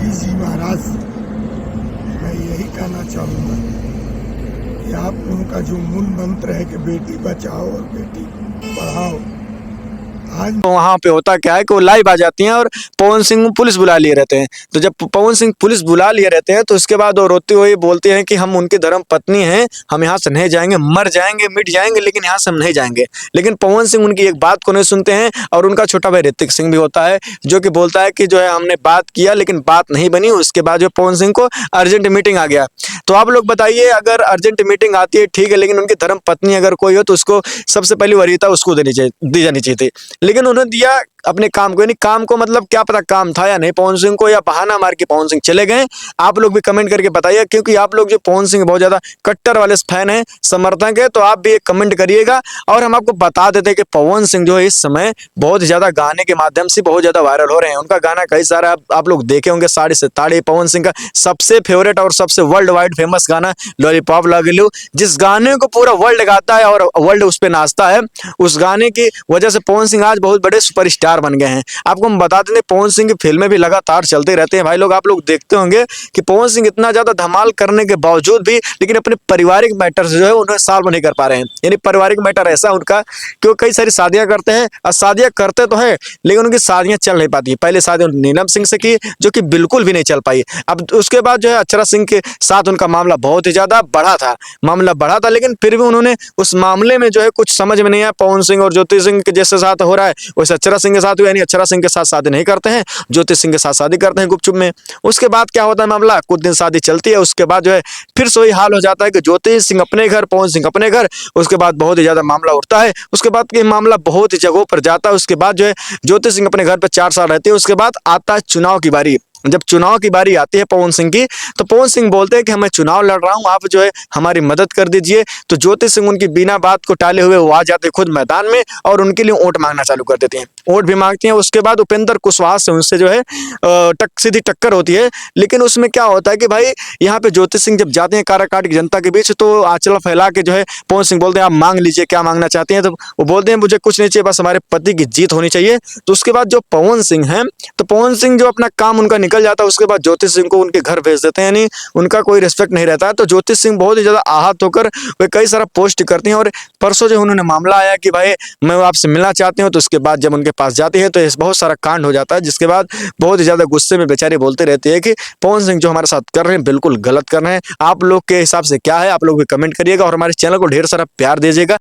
योगी जी महाराज से मैं यही कहना चाहूँगा कि आप लोगों का जो मूल मंत्र है कि बेटी बचाओ और बेटी पढ़ाओ, आज तो वहाँ पे होता क्या है कि वो लाइव आ जाती हैं और पवन सिंह को पुलिस बुला लिए रहते हैं। तो जब पवन सिंह पुलिस बुला लिए रहते हैं तो उसके बाद वो रोती हुई बोलती हैं कि हम उनकी धर्म पत्नी हैं, हम यहाँ से नहीं जाएंगे, मर जाएंगे मिट जाएंगे लेकिन यहाँ से हम नहीं जाएंगे। लेकिन पवन सिंह उनकी एक बात को नहीं सुनते हैं और उनका छोटा भाई ऋतिक सिंह भी होता है जो कि बोलता है कि जो है हमने बात किया लेकिन बात नहीं बनी। उसके बाद जो पवन सिंह को अर्जेंट मीटिंग आ गया। तो आप लोग बताइए, अगर अर्जेंट मीटिंग आती है ठीक है, लेकिन उनकी धर्म पत्नी अगर कोई हो तो उसको सबसे पहली वरीयता उसको दी जानी चाहिए थी। लेकिन उन्होंने दिया अपने काम को, यानी काम को मतलब क्या पता काम था या नहीं पवन सिंह को, या बहाना मार के पवन सिंह चले गए। आप लोग भी कमेंट करके बताइए, क्योंकि आप लोग जो पवन सिंह बहुत ज्यादा कट्टर वाले फैन हैं, समर्थक है, तो आप भी एक कमेंट करिएगा। और हम आपको बता देते हैं कि पवन सिंह जो है इस समय बहुत ज्यादा गाने के माध्यम से बहुत ज्यादा वायरल हो रहे हैं। उनका गाना कई सारा आप लोग देखे होंगे, साड़ी से ताड़ी। पवन सिंह का सबसे फेवरेट और सबसे वर्ल्ड वाइड फेमस गाना लॉलीपॉप लगिलू, जिस गाने को पूरा वर्ल्ड गाता है और वर्ल्ड उस पर नाचता है। उस गाने की वजह से पवन सिंह आज बहुत बड़े सुपरस्टार बन गए हैं। आपको हम बता दें पवन सिंह की फिल्में भी लगातार चलते रहते हैं भाई लोग। आप लोग देखते होंगे कि पवन सिंह इतना ज्यादा धमाल करने के बावजूद भी लेकिन अपने पारिवारिक मैटर जो है उन्हें सॉल्व नहीं कर पा रहे हैं। यानी पारिवारिक मैटर ऐसा उनका कि वो कई सारी शादियां करते हैं और शादियां करते तो है लेकिन उनकी शादियां चल नहीं पाती। पहले शादी नीलम सिंह से की जो कि बिल्कुल भी नहीं चल पाई। अब उसके बाद जो है अक्षरा सिंह के साथ उनका मामला बहुत ही ज्यादा बढ़ा था, लेकिन फिर भी उन्होंने उस मामले में जो है कुछ समझ में नहीं आया। पवन सिंह और ज्योति सिंह के जैसे साथ हो रहा है वैसे अक्षरा सिंह के साथ हुआ, यानी अक्षरा सिंह के साथ शादी नहीं करते हैं, ज्योति सिंह के साथ शादी करते हैं गुपचुप में। उसके बाद क्या होता है मामला, कुछ दिन शादी चलती है, उसके बाद जो है फिर से वही हाल हो जाता है कि ज्योति सिंह अपने घर, पवन सिंह अपने घर। उसके बाद बहुत ही ज्यादा मामला उठता है, उसके बाद ये मामला बहुत ही जगहों पर जाता है। उसके बाद जो है ज्योति सिंह अपने घर पर 4 साल रहती है। उसके बाद आता है चुनाव की बारी। जब चुनाव की बारी आती है पवन सिंह की, तो पवन सिंह बोलते हैं कि मैं चुनाव लड़ रहा हूं, आप जो है हमारी मदद कर दीजिए। तो ज्योति सिंह उनकी बिना बात को टाले हुए वो आ जाते हैं खुद मैदान में और उनके लिए वोट मांगना चालू कर देते हैं। वोट भी मांगती हैं। उसके बाद उपेंद्र कुशवाहा से उनसे जो है सीधी टक्कर होती है। लेकिन उसमें क्या होता है कि भाई यहाँ पे ज्योति सिंह जब जाते हैं काराकाट की जनता के बीच, तो आंचल फैला के जो है पवन सिंह बोलते हैं आप मांग लीजिए, क्या मांगना चाहते हैं। तो वो बोलते हैं मुझे कुछ नहीं चाहिए, बस हमारे पति की जीत होनी चाहिए। तो उसके बाद जो पवन सिंह है, तो पवन सिंह जो अपना काम उनका निकल जाता है, उसके बाद ज्योति सिंह को उनके घर भेज देते हैं, यानी उनका कोई रिस्पेक्ट नहीं रहता है। तो ज्योति सिंह बहुत ही ज्यादा आहत होकर वे कई सारा पोस्ट करती हैं। और परसों जो उन्होंने मामला आया कि भाई मैं आपसे मिलना चाहती हूँ, तो उसके बाद जब उनके पास जाती है तो बहुत सारा कांड हो जाता है, जिसके बाद बहुत ही ज्यादा गुस्से में बेचारे बोलते रहते हैं कि पवन सिंह जो हमारे साथ कर रहे हैं बिल्कुल गलत कर रहे हैं। आप लोग के हिसाब से क्या है, आप लोग भी कमेंट करिएगा और हमारे चैनल को ढेर सारा प्यार दीजिएगा।